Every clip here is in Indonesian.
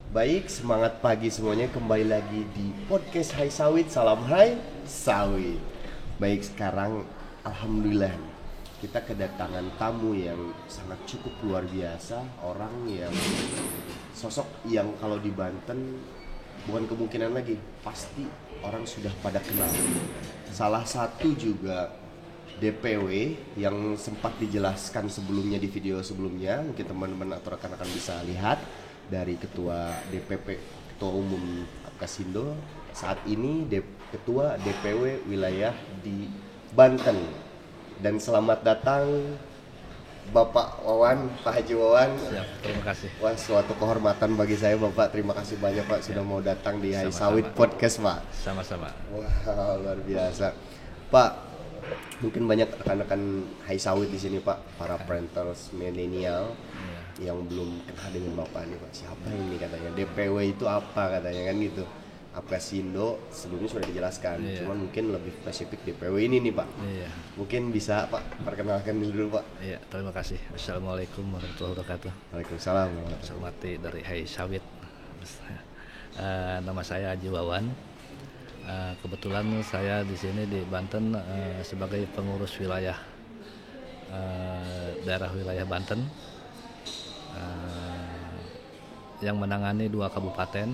Baik, semangat pagi semuanya, kembali lagi di podcast Hai Sawit. Salam Hai Sawit. Baik, sekarang alhamdulillah kita kedatangan tamu yang sangat cukup luar biasa. Orang yang sosok yang kalau di Banten bukan kemungkinan lagi, pasti orang sudah pada kenal. Salah satu juga DPW yang sempat dijelaskan sebelumnya di video sebelumnya, mungkin teman-teman atau rekan-rekan bisa lihat, dari Ketua DPP, Ketua Umum Apkasindo, saat ini Ketua DPW wilayah di Banten. Dan selamat datang Bapak Wawan, Pak Haji Wawan. Siap, terima kasih. Wah, suatu kehormatan bagi saya Bapak. Terima kasih banyak Pak sudah mau datang di Hai Sawit Podcast Pak. Sama-sama. Wah, luar biasa. Pak, mungkin banyak rekan-rekan Hai Sawit di sini Pak, para parentals milenial yang belum kenal dengan Bapak nih Pak. Siapa ini katanya? DPW itu apa katanya kan gitu. Apkasindo sebelumnya sudah dijelaskan, cuman mungkin lebih spesifik DPW ini nih Pak. Mungkin bisa Pak perkenalkan dulu Pak. Iya, terima kasih. Assalamualaikum warahmatullahi wabarakatuh. Waalaikumsalam. Hormati dari Hai Sawit. Nama saya Haji Wawan. Kebetulan saya di sini di Banten sebagai pengurus wilayah daerah wilayah Banten yang menangani 2 kabupaten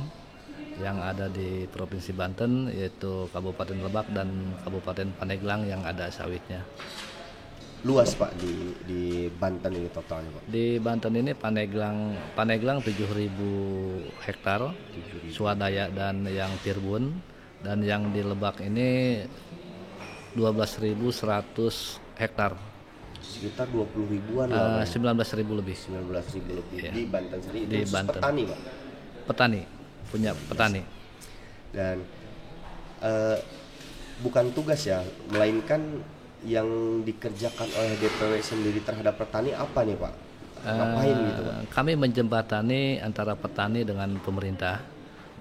yang ada di Provinsi Banten, yaitu Kabupaten Lebak dan Kabupaten Pandeglang yang ada sawitnya. Luas Pak di Banten ini totalnya Pak? Di Banten ini Pandeglang 7.000 hektar swadaya dan yang tirbun, dan yang di Lebak ini 12.100 hektar. Sekitar 20 ribuan lah. 19.000 lebih. 19.000 lebih Ya. di Banten sendiri. Di Itu Banten. petani Pak? Petani, punya petani. Dan bukan tugas ya, melainkan yang dikerjakan oleh DPW sendiri terhadap petani apa nih Pak? Ngapain gitu Pak? Kami menjembatani antara petani dengan pemerintah,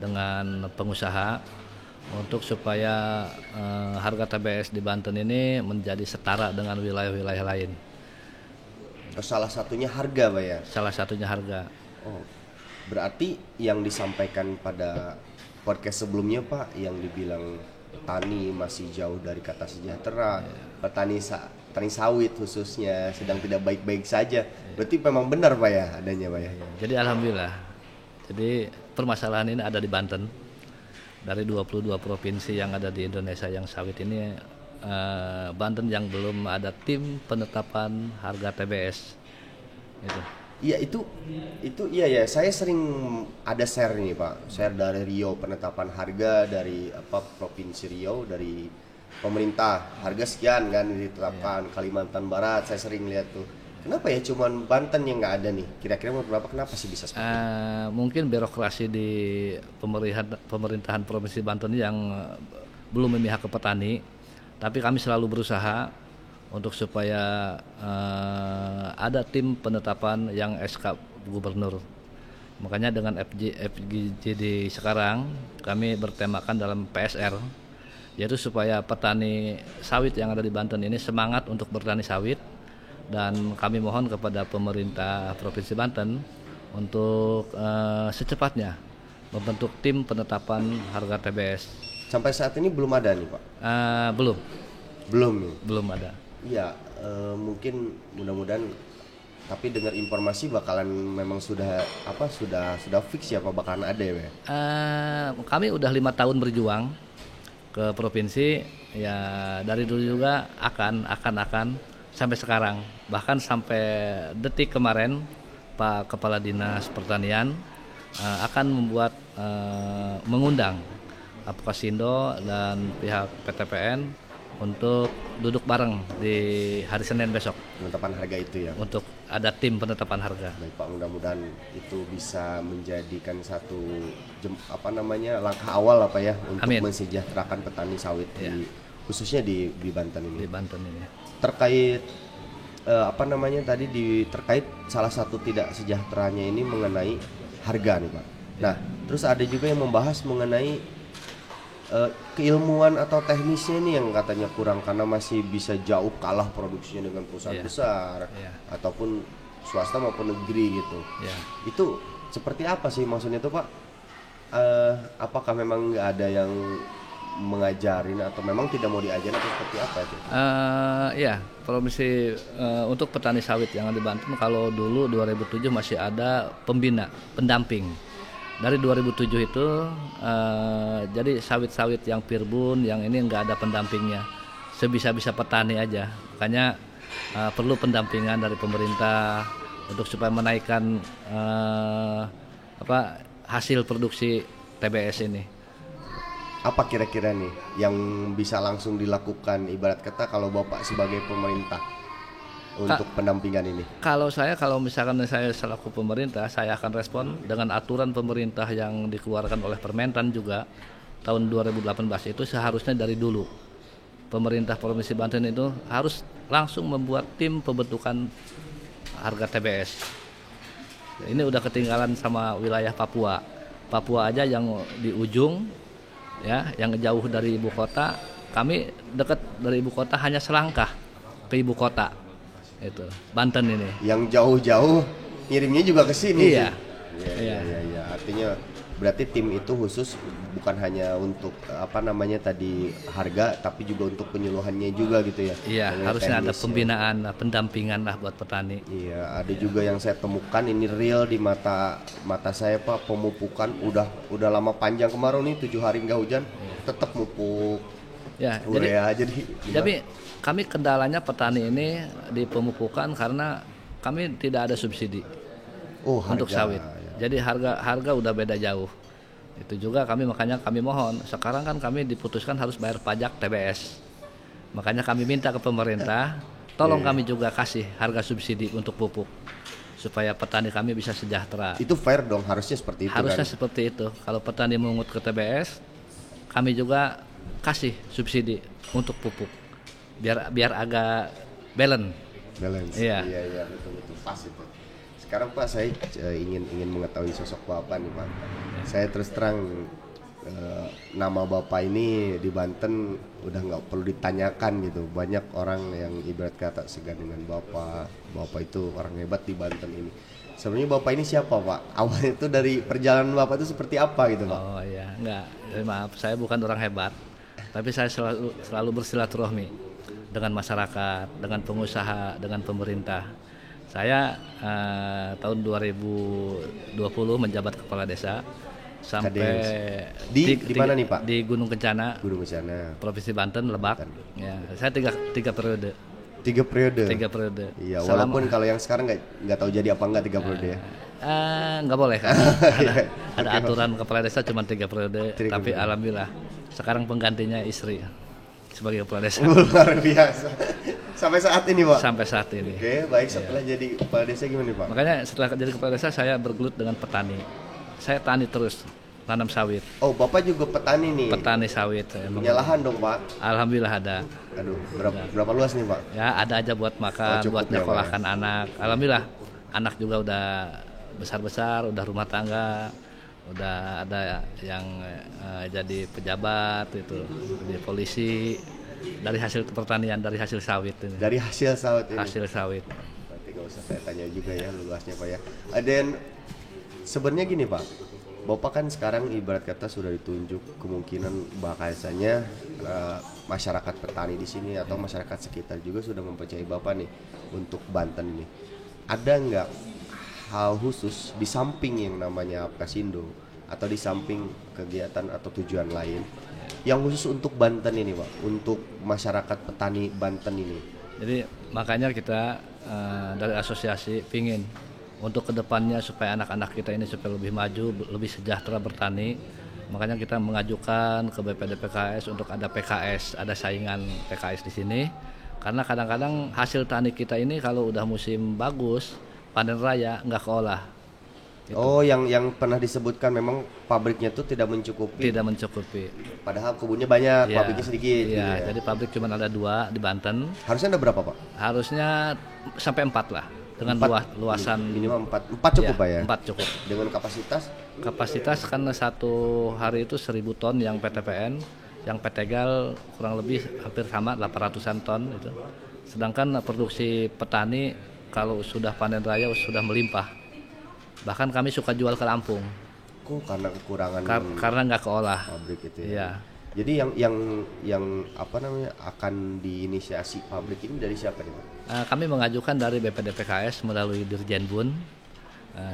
dengan pengusaha, untuk supaya harga TBS di Banten ini menjadi setara dengan wilayah-wilayah lain. Salah satunya harga Pak ya? Salah satunya harga. Oh, berarti yang disampaikan pada podcast sebelumnya Pak, yang dibilang petani masih jauh dari kata sejahtera, petani sawit khususnya sedang tidak baik-baik saja. Berarti memang benar Pak ya adanya Pak ya? Jadi alhamdulillah. Jadi permasalahan ini ada di Banten. Dari 22 provinsi yang ada di Indonesia yang sawit ini, Banten yang belum ada tim penetapan harga TBS. Gitu. Iya itu iya ya, saya sering ada share nih Pak, share dari Riau, penetapan harga dari Provinsi Riau, dari pemerintah harga sekian kan ditetapkan. Kalimantan Barat saya sering lihat tuh. Kenapa ya cuman Banten yang nggak ada nih? Kira-kira menurut Bapak kenapa sih bisa seperti itu? Mungkin birokrasi di pemerintahan Provinsi Banten yang belum memihak ke petani, tapi kami selalu berusaha untuk supaya ada tim penetapan yang SK Gubernur. Makanya dengan FGJD sekarang kami bertemakan dalam PSR, yaitu supaya petani sawit yang ada di Banten ini semangat untuk bertani sawit, dan kami mohon kepada pemerintah Provinsi Banten untuk secepatnya membentuk tim penetapan harga TBS. Sampai saat ini belum ada nih Pak? Belum ada. Iya, mungkin mudah-mudahan, tapi dengar informasi bakalan memang sudah fix ya Pak, bakalan ada ya Pak? Kami udah 5 tahun berjuang ke provinsi ya, dari dulu juga akan sampai sekarang, bahkan sampai detik kemarin Pak Kepala Dinas Pertanian akan mengundang Apkasindo dan pihak PTPN untuk duduk bareng di hari Senin besok. Penetapan harga itu ya? Untuk ada tim penetapan harga. Baik Pak, mudah-mudahan itu bisa menjadikan satu langkah awal ya untuk mensejahterakan petani sawit khususnya di Banten ini. Di Banten ini. Terkait terkait salah satu tidak sejahteranya ini mengenai harga nih Pak. Nah, terus ada juga yang membahas mengenai keilmuan atau teknisnya ini yang katanya kurang, karena masih bisa jauh kalah produksinya dengan perusahaan besar ataupun swasta maupun negeri gitu. Itu seperti apa sih maksudnya tuh Pak? Apakah memang nggak ada yang mengajarin atau memang tidak mau diajarin atau seperti apa itu? Ya, provinsi untuk petani sawit yang di Banten kalau dulu 2007 masih ada pembina, pendamping. Dari 2007 itu jadi sawit-sawit yang pirbun yang ini nggak ada pendampingnya, sebisa-bisa petani aja. Makanya perlu pendampingan dari pemerintah untuk supaya menaikkan hasil produksi TBS ini. Apa kira-kira nih yang bisa langsung dilakukan ibarat kata kalau Bapak sebagai pemerintah untuk pendampingan ini? Kalau misalkan saya selaku pemerintah, saya akan respon dengan aturan pemerintah yang dikeluarkan oleh Permentan juga tahun 2018 itu seharusnya dari dulu. Pemerintah Provinsi Banten itu harus langsung membuat tim pembentukan harga TBS. Ini udah ketinggalan sama wilayah Papua. Papua aja yang di ujung, ya, yang jauh dari ibu kota. Kami dekat dari ibu kota hanya selangkah ke ibu kota. Itu Banten ini. Yang jauh-jauh ngirimnya juga ke sini. Iya. Iya. Artinya berarti tim itu khusus bukan hanya untuk tadi harga, tapi juga untuk penyuluhannya juga gitu ya. Iya, harusnya ada pembinaan, pendampingan lah buat petani. Iya, ada juga yang saya temukan ini real di mata saya Pak, pemupukan udah lama panjang kemarau nih 7 hari nggak hujan, tetap mupuk. Ya, jadi kami kendalanya petani ini di pemupukan karena kami tidak ada subsidi untuk sawit. Ya. Jadi harga udah beda jauh. Itu juga makanya kami mohon. Sekarang kan kami diputuskan harus bayar pajak TBS. Makanya kami minta ke pemerintah, tolong kami juga kasih harga subsidi untuk pupuk supaya petani kami bisa sejahtera. Itu fair dong, harusnya seperti itu. Harusnya seperti itu. Kalau petani mengut ke TBS, kami juga kasih subsidi untuk pupuk. Biar agak balance. Iya, betul pas itu. Sekarang Pak, saya ingin mengetahui sosok Bapak nih Pak. Saya terus terang nama Bapak ini di Banten udah nggak perlu ditanyakan gitu. Banyak orang yang ibarat kata segan dengan Bapak. Bapak itu orang hebat di Banten ini. Sebenarnya Bapak ini siapa Pak? Awalnya itu dari perjalanan Bapak itu seperti apa gitu Pak? Oh iya, enggak. Maaf, saya bukan orang hebat. Tapi saya selalu bersilaturahmi dengan masyarakat, dengan pengusaha, dengan pemerintah. Saya tahun 2020 menjabat kepala desa sampai di mana nih Pak? Di Gunung Kencana. Gunung Kencana. Provinsi Banten, Lebak. Ya, saya tiga periode. 3 periode. 3 periode. Iya, walaupun kalau yang sekarang nggak tahu jadi apa enggak 3 periode ya. Nggak boleh kan. ada aturan kepala desa cuma 3 periode. Tapi alhamdulillah sekarang penggantinya istri sebagai kepala desa. Luar biasa. Sampai saat ini Pak? Sampai saat ini. Oke, baik. Setelah jadi kepala desa gimana Pak? Makanya setelah jadi kepala desa saya bergelut dengan petani. Saya tani terus, tanam sawit. Oh, Bapak juga petani nih? Petani sawit. Punya lahan dong Pak? Alhamdulillah ada. Aduh, berapa luas nih Pak? Ya ada aja buat makan, buat nyekolahkan anak. Alhamdulillah, anak juga udah besar-besar, udah rumah tangga. Udah ada yang jadi pejabat itu, jadi polisi. Dari hasil pertanian, dari hasil sawit ini. Dari hasil sawit ini? Hasil sawit. Berarti nggak usah saya tanya juga ya luasnya Pak ya. Dan sebenarnya gini Pak, Bapak kan sekarang ibarat kata sudah ditunjuk kemungkinan bahasanya masyarakat petani di sini atau masyarakat sekitar juga sudah mempercayai Bapak nih untuk Banten ini. Ada nggak hal khusus di samping yang namanya Apkasindo atau di samping kegiatan atau tujuan lain yang khusus untuk Banten ini Pak, untuk masyarakat petani Banten ini? Jadi makanya kita dari asosiasi pingin untuk kedepannya supaya anak-anak kita ini supaya lebih maju, lebih sejahtera bertani. Makanya kita mengajukan ke BPD PKS untuk ada PKS, ada saingan PKS di sini. Karena kadang-kadang hasil tani kita ini kalau udah musim bagus, panen raya nggak keolah. Gitu. Oh, yang pernah disebutkan memang pabriknya tuh tidak mencukupi. Tidak mencukupi. Padahal kebunnya banyak, pabriknya sedikit. Iya, gitu ya. Jadi pabrik cuma ada 2 di Banten. Harusnya ada berapa Pak? Harusnya sampai 4 lah. Dengan luasan minimal 4 cukup Pak ya? 4 cukup. Dengan kapasitas? Kapasitas karena satu hari itu 1000 ton yang PTPN, yang PTGAL kurang lebih hampir sama 800-an ton itu. Sedangkan produksi petani kalau sudah panen raya sudah melimpah. Bahkan kami suka jual ke Lampung. Kok karena kekurangan Karena nggak keolah. pabrik itu ya. Iya. Jadi yang apa namanya akan diinisiasi pabrik ini dari siapa nih Pak? Kami mengajukan dari BPDPKS melalui Dirjen Bun.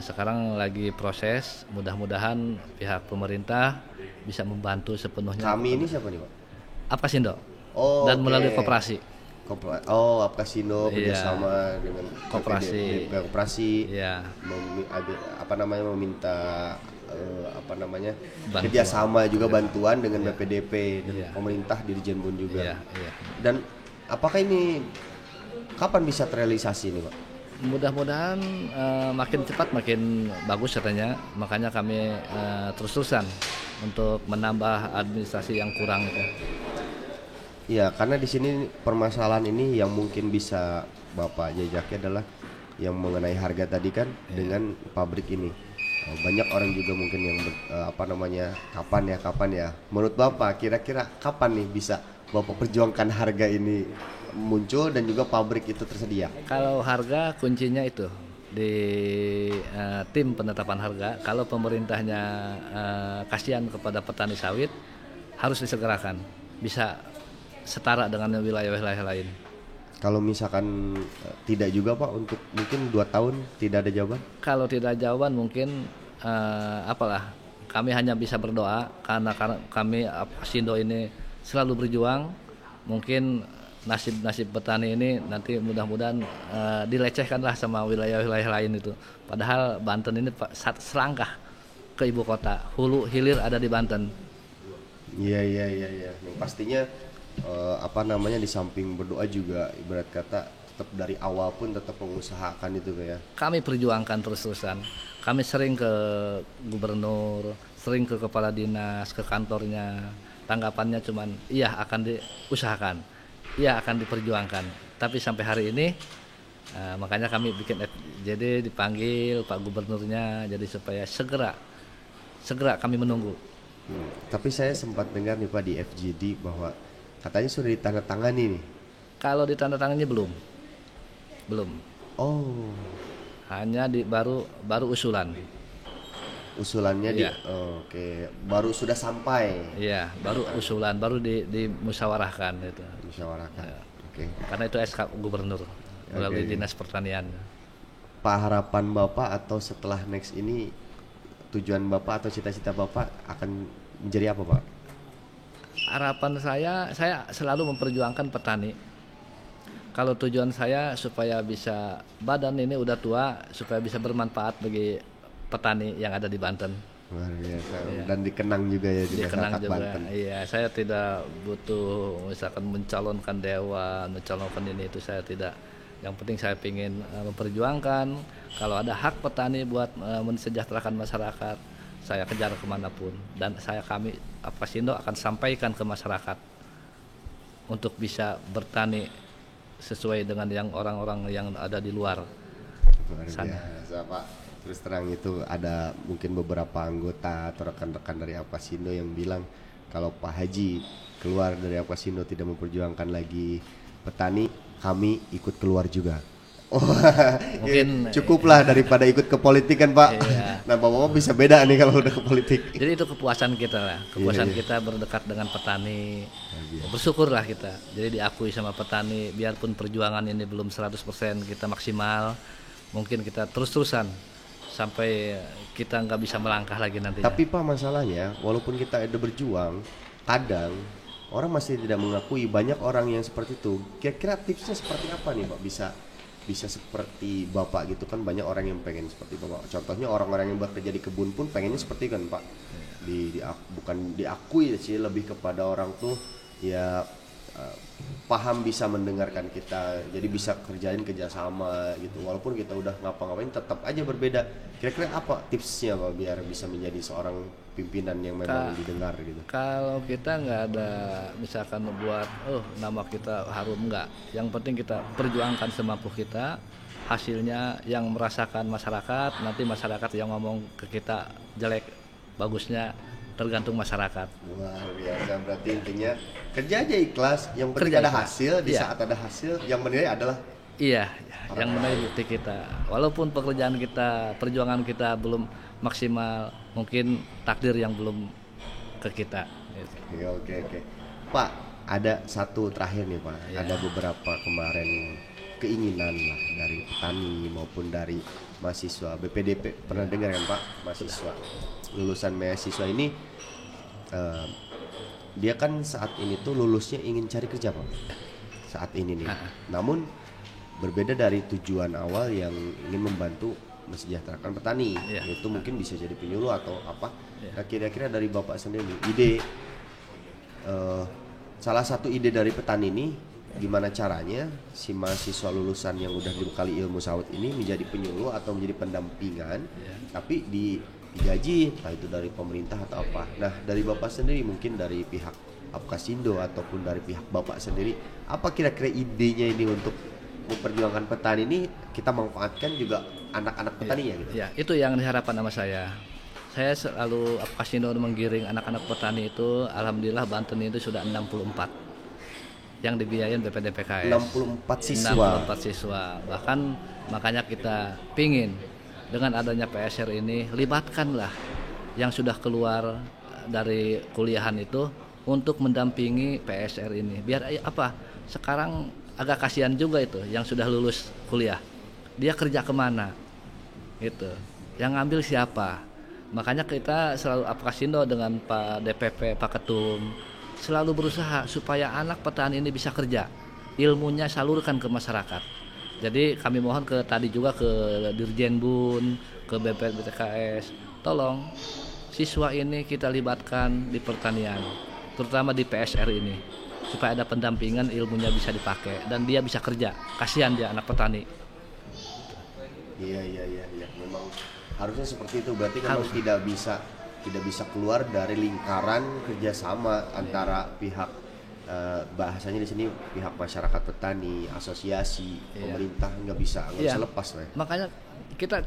Sekarang lagi proses, mudah-mudahan pihak pemerintah bisa membantu sepenuhnya. Kami ini siapa nih Pak? Apkasindo. Oh, Dan melalui oke. koperasi. Apkasindo kerjasama dengan Koperasi. koperasi. Iya. Meminta Bantuan. kerjasama juga bantuan dengan BPDP dan Iya. pemerintah Dirjen Bun juga. Iya, iya. Dan apakah ini kapan bisa terrealisasi nih Pak? Mudah-mudahan makin cepat makin bagus katanya. Makanya kami terus-terusan untuk menambah administrasi yang kurang itu. Iya, karena di sini permasalahan ini yang mungkin bisa Bapak jajaki adalah yang mengenai harga tadi kan dengan pabrik ini. Banyak orang juga mungkin yang kapan ya. Menurut Bapak kira-kira kapan nih bisa Bapak perjuangkan harga ini muncul dan juga pabrik itu tersedia? Kalau harga kuncinya itu di tim penetapan harga. Kalau pemerintahnya kasihan kepada petani sawit, harus disegerakan. Bisa setara dengan wilayah-wilayah lain. Kalau misalkan tidak juga Pak, untuk mungkin 2 tahun tidak ada jawaban? Kalau tidak jawaban mungkin kami hanya bisa berdoa karena kami Apkasindo ini selalu berjuang. Mungkin nasib petani ini nanti mudah-mudahan dilecehkanlah sama wilayah-wilayah lain itu. Padahal Banten ini selangkah ke ibu kota, hulu hilir ada di Banten. Iya. Yang pastinya di samping berdoa juga ibarat kata tetap dari awal pun tetap mengusahakan itu ya. Kami perjuangkan terus-terusan. Kami sering ke gubernur, sering ke kepala dinas, ke kantornya. Tanggapannya cuman iya akan diusahakan, iya akan diperjuangkan. Tapi sampai hari ini makanya kami bikin jadi dipanggil Pak Gubernurnya jadi supaya segera kami menunggu. Tapi saya sempat dengar nih Pak di FGD bahwa katanya sudah ditandatangani nih. Kalau ditandatangani belum. Oh. Hanya baru usulan. Usulannya Iya. Oke. Baru sudah sampai. Iya, baru usulan, baru dimusyawarahkan itu. Musyawarahkan. Ya. Oke. Karena itu SK Gubernur melalui Dinas Pertanian. Pak, harapan Bapak atau setelah next ini tujuan Bapak atau cita-cita Bapak akan menjadi apa Pak? Harapan saya selalu memperjuangkan petani. Kalau tujuan saya supaya bisa badan ini udah tua supaya bisa bermanfaat bagi petani yang ada di Banten. Luar biasa. Iya. Dan dikenang juga ya di Dikenang masyarakat juga. Banten. Iya, saya tidak butuh misalkan mencalonkan dewan, mencalonkan ini itu saya tidak. Yang penting saya ingin memperjuangkan kalau ada hak petani buat mensejahterakan masyarakat, saya kejar kemanapun dan kami Apkasindo akan sampaikan ke masyarakat untuk bisa bertani sesuai dengan yang orang-orang yang ada di luar sana. Biasa Pak. Terus terang itu ada mungkin beberapa anggota atau rekan-rekan dari Apkasindo yang bilang kalau Pak Haji keluar dari Apkasindo tidak memperjuangkan lagi petani, kami ikut keluar juga. Oh, Mungkin cukuplah daripada ikut ke politik kan Pak. Iya. Nah Bapak bisa beda nih kalau udah ke politik. Jadi itu kepuasan kita lah, kepuasan Iya. kita berdekat dengan petani. Bersyukurlah kita. Jadi diakui sama petani, biarpun perjuangan ini belum 100% kita maksimal, mungkin kita terus-terusan sampai kita nggak bisa melangkah lagi nantinya. Tapi Pak, masalahnya walaupun kita ada berjuang, kadang orang masih tidak mengakui. Banyak orang yang seperti itu. Kira-kira tipsnya seperti apa nih Pak bisa seperti Bapak gitu kan? Banyak orang yang pengen seperti Bapak. Contohnya orang-orang yang bekerja di kebun pun pengennya seperti kan Pak. Bukan diakui sih, lebih kepada orang tuh ya paham, bisa mendengarkan kita, jadi bisa kerjain kerjasama gitu. Walaupun kita udah ngapa-ngapain tetap aja berbeda. Kira-kira apa tipsnya Pak biar bisa menjadi seorang pimpinan yang memang didengar gitu? Kalau kita nggak ada misalkan buat nama kita harum, nggak. Yang penting kita perjuangkan semampu kita, hasilnya yang merasakan masyarakat, nanti masyarakat yang ngomong ke kita jelek bagusnya tergantung masyarakat. Luar biasa, berarti intinya kerja aja ikhlas, yang penting Kerja ada ikhlas. hasil. Di Iya. saat ada hasil yang menilai adalah Iya, yang meneliti kita. Walaupun perjuangan kita belum maksimal, mungkin takdir yang belum ke kita. Gitu. Oke. Pak, ada satu terakhir nih Pak. Ya. Ada beberapa kemarin keinginan lah dari petani maupun dari mahasiswa BPDP. Pernah dengar kan Pak? Mahasiswa lulusan mahasiswa ini dia kan saat ini tuh lulusnya ingin cari kerja Pak. Saat ini nih. Namun berbeda dari tujuan awal yang ingin membantu mesejahterakan petani, itu mungkin bisa jadi penyuluh atau apa. Nah, kira-kira dari Bapak sendiri ide salah satu ide dari petani ini gimana caranya si mahasiswa lulusan yang udah dibekali ilmu sawit ini menjadi penyuluh atau menjadi pendampingan, tapi digaji, entah itu dari pemerintah atau apa. Nah, dari Bapak sendiri mungkin dari pihak Apkasindo ataupun dari pihak Bapak sendiri, apa kira-kira idenya ini untuk memperjuangkan petani ini kita manfaatkan juga anak-anak petani ya gitu. Ya, itu yang diharapkan sama saya. Saya selalu Apkasindo menggiring anak-anak petani itu, alhamdulillah Banten itu sudah 64 yang dibiayain BPDPKS. 64 siswa. 64 siswa. Bahkan makanya kita pingin dengan adanya PSR ini libatkanlah yang sudah keluar dari kuliahan itu untuk mendampingi PSR ini. Biar apa? Sekarang agak kasihan juga itu yang sudah lulus kuliah. Dia kerja kemana? Gitu. Yang ngambil siapa? Makanya kita selalu Apkasindo dengan Pak DPP, Pak Ketum selalu berusaha supaya anak petani ini bisa kerja, ilmunya salurkan ke masyarakat. Jadi kami mohon tadi juga ke Dirjen Bun, ke BPDPKS, tolong siswa ini kita libatkan di pertanian, terutama di PSR ini, supaya ada pendampingan, ilmunya bisa dipakai dan dia bisa kerja. Kasihan dia anak petani. Iya. Memang harusnya seperti itu. Berarti memang tidak bisa keluar dari lingkaran kerjasama antara pihak bahasanya di sini pihak masyarakat petani, asosiasi, pemerintah nggak bisa lepas lah. Makanya kita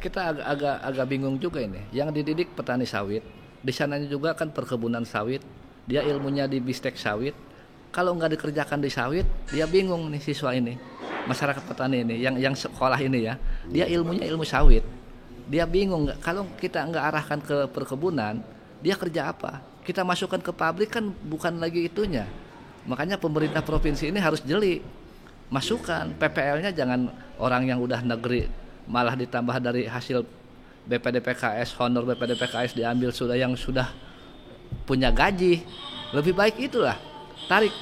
agak bingung juga ini. Yang dididik petani sawit, di sananya juga kan perkebunan sawit, dia ilmunya di bistek sawit. Kalau nggak dikerjakan di sawit, dia bingung nih siswa ini, masyarakat petani ini, yang sekolah ini ya, dia ilmunya ilmu sawit. Dia bingung, kalau kita nggak arahkan ke perkebunan, dia kerja apa? Kita masukkan ke pabrik kan bukan lagi itunya. Makanya pemerintah provinsi ini harus jeli. Masukkan PPL-nya, jangan orang yang udah negeri malah ditambah dari hasil BPDPKS, honor BPDPKS diambil yang sudah punya gaji. Lebih baik itulah, tarik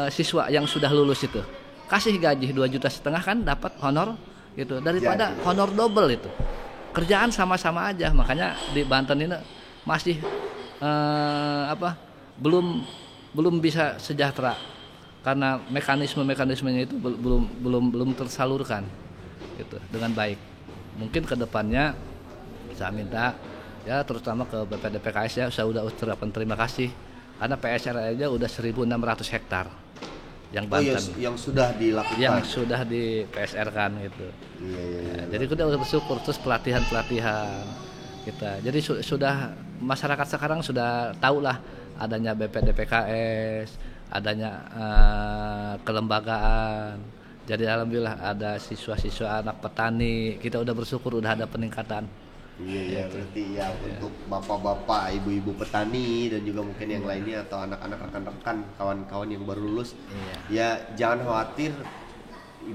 siswa yang sudah lulus itu. Kasih gaji 2,5 juta kan dapat honor gitu, daripada honor double itu. Kerjaan sama-sama aja. Makanya di Banten ini masih belum bisa sejahtera karena mekanismenya itu belum tersalurkan gitu dengan baik. Mungkin kedepannya saya minta ya terutama ke BPDPKS ya, saya udah ucapkan terima kasih karena PSR aja udah 1.600 hektar yang Banten yang sudah dilakukan, yang sudah di PSR kan gitu. Iya. Jadi kita udah bersyukur. Terus pelatihan kita. Jadi sudah masyarakat sekarang sudah tahu lah adanya BPDPKS, adanya kelembagaan. Jadi alhamdulillah ada siswa-siswa anak petani. Kita udah bersyukur udah ada peningkatan. Iya, berarti ya untuk bapak-bapak, ibu-ibu petani dan juga mungkin yang lainnya atau anak-anak rekan-rekan, kawan-kawan yang baru lulus, ya jangan khawatir.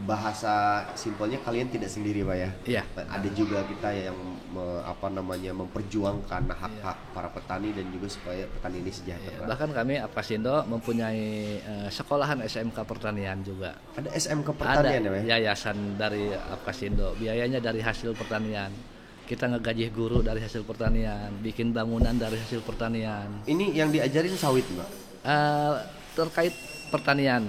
Bahasa simpelnya kalian tidak sendiri Pak ya. Iya. Ada juga kita yang memperjuangkan hak-hak para petani dan juga supaya petani ini sejahtera. Bahkan kami Apkasindo mempunyai sekolahan SMK pertanian juga. Ada SMK pertanian ya Pak? Yayasan dari Apkasindo, biayanya dari hasil pertanian. Kita ngegaji guru dari hasil pertanian, bikin bangunan dari hasil pertanian. Ini yang diajarin sawit Mbak? Terkait pertanian,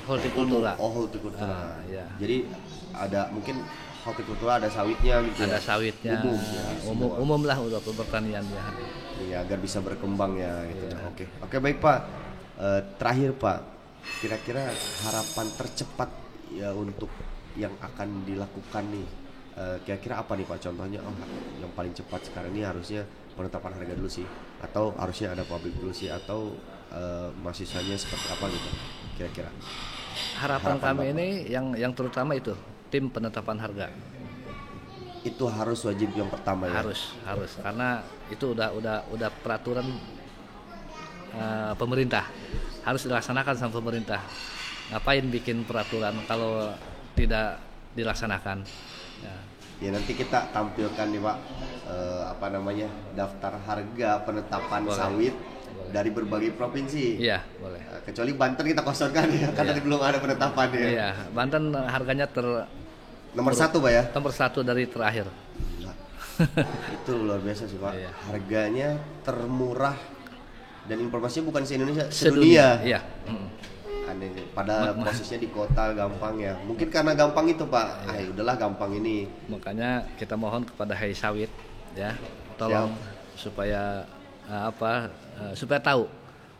hortikultura. Hortikultura. Ya. Jadi ada mungkin hortikultura ada sawitnya gitu. Ada sawitnya. Umum lah untuk pertanian ya. Iya, agar bisa berkembang ya gitu. Ya. Oke baik Pak. Terakhir Pak, kira-kira harapan tercepat ya untuk yang akan dilakukan nih. Kira-kira apa nih Pak contohnya? Yang paling cepat sekarang ini harusnya penetapan harga dulu sih, atau harusnya ada pabrik dulu sih, atau mahasiswanya seperti apa gitu kira-kira? Harapan kami Bapak. ini yang terutama itu tim penetapan harga Itu harus wajib yang pertama ya. harus karena itu udah peraturan pemerintah, harus dilaksanakan sama pemerintah. Ngapain bikin peraturan kalau tidak dilaksanakan? Ya, Ya nanti kita tampilkan nih Pak, daftar harga penetapan Boleh. sawit Boleh. dari berbagai provinsi. iya boleh. Kecuali Banten kita kosongkan ya, karena Iya. belum ada penetapan ya. Iya, Banten harganya Nomor 1 Pak ya. nomor 1 dari terakhir. Gila. Itu luar biasa sih Pak. Iya. Harganya termurah dan informasinya bukan se-Indonesia, sedunia. Iya. Aneh, pada posisinya di kota gampang ya. Mungkin karena gampang itu Pak. Ah, udahlah gampang ini. Makanya kita mohon kepada Hai Sawit ya, tolong supaya supaya tahu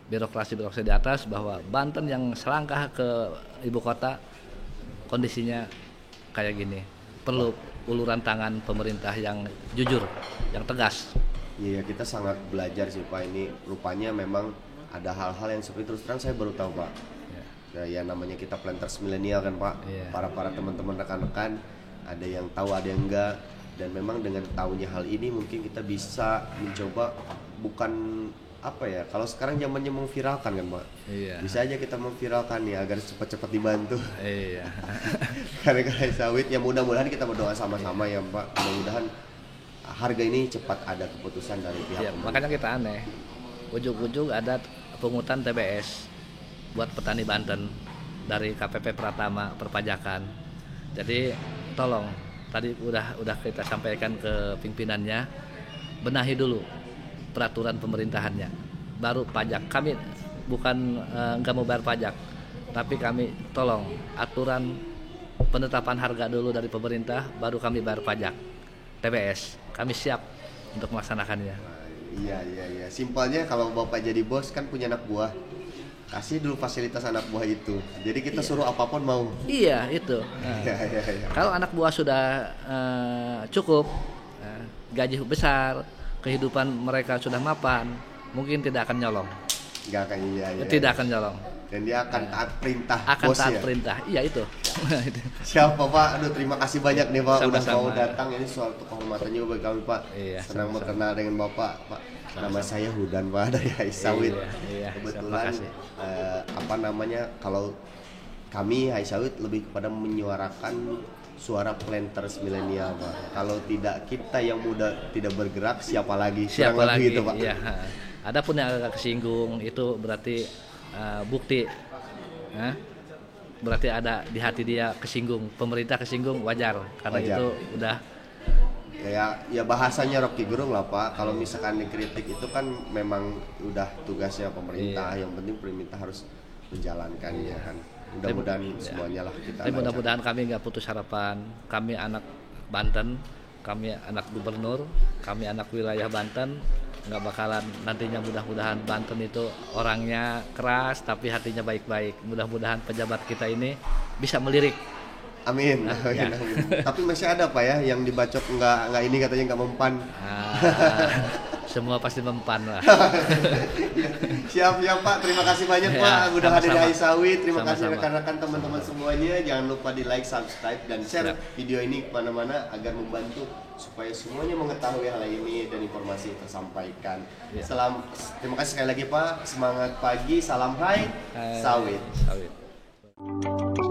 birokrasi di atas bahwa Banten yang selangkah ke ibu kota kondisinya kayak gini. Perlu uluran tangan pemerintah yang jujur, yang tegas. Iya, kita sangat belajar sih Pak. Ini rupanya memang ada hal-hal yang seperti, terus terang saya baru tahu Pak. Ya namanya kita planters milenial kan Pak. Iya. Para teman-teman rekan-rekan ada yang tahu ada yang enggak, dan memang dengan tahunya hal ini mungkin kita bisa mencoba, bukan apa ya, kalau sekarang zamannya memviralkan kan Pak. Iya. Bisa aja kita memviralkan ya agar cepat-cepat dibantu. Iya. Karena sawit ya, mudah-mudahan kita berdoa sama-sama ya Pak. Mudah-mudahan harga ini cepat ada keputusan dari pihak Ya, pemerintah. makanya kita aneh. Ujung-ujung ada pungutan TBS buat petani Banten dari KPP Pratama perpajakan. Jadi tolong, tadi udah kita sampaikan ke pimpinannya, benahi dulu peraturan pemerintahannya. Baru pajak. Kami bukan nggak mau bayar pajak, tapi kami tolong aturan penetapan harga dulu dari pemerintah, baru kami bayar pajak. TBS, kami siap untuk melaksanakannya. Iya. Simpelnya kalau Bapak jadi bos kan punya anak buah. Kasih dulu fasilitas anak buah itu. Jadi kita suruh apapun mau. Iya itu. Nah, Iya. kalau anak buah sudah cukup, gaji besar, kehidupan mereka sudah mapan, mungkin tidak akan nyolong. Enggak akan iya. Tidak akan nyolong. Dan dia akan taat perintah Akan bos taat ya. perintah. Iya itu. Siapa Pak? Aduh, terima kasih banyak nih Pak udah Sama-sama. mau datang. Ini suatu kehormatan juga bagi kami Pak. Iya, Senang sama-sama. berkenal dengan Bapak Pak. Nama saya Hudan Pak dari Haisawit. Iya, Kebetulan terima kasih. kalau kami Haisawit lebih kepada menyuarakan suara planters milenial Pak. Kalau tidak kita yang muda tidak bergerak, siapa lagi? Kurang Siapa lebih lagi? itu, Pak. Iya. Adapun yang agak kesinggung itu berarti bukti. Berarti ada di hati dia kesinggung, pemerintah kesinggung, wajar karena Wajar. itu udah Ya bahasanya Rocky Gerung lah Pak. Kalau misalkan dikritik itu kan memang udah tugasnya pemerintah. Iya. Yang penting pemerintah harus menjalankan ya kan. Mudah-mudahan semuanya lah kita tapi lancar. mudah-mudahan kami nggak putus harapan. Kami anak Banten, kami anak gubernur, kami anak wilayah Banten, nggak bakalan nantinya, mudah-mudahan Banten itu orangnya keras tapi hatinya baik-baik. Mudah-mudahan pejabat kita ini bisa melirik. Amin. Ya. Amin. Tapi masih ada Pak ya yang dibacok nggak ini katanya nggak mempan. Semua pasti mempan lah. Siap Pak. Terima kasih banyak Ya, Pak. Udah hadir di sama-sama. Haisawit. Terima kasih Sama-sama. rekan-rekan teman-teman semuanya. Jangan lupa di like, subscribe dan share Siap. video ini kemana-mana agar membantu supaya semuanya mengetahui hal ini dan informasi yang tersampaikan. Ya. Terima kasih sekali lagi Pak. Semangat pagi. Salam hai. Sawit. Sawit.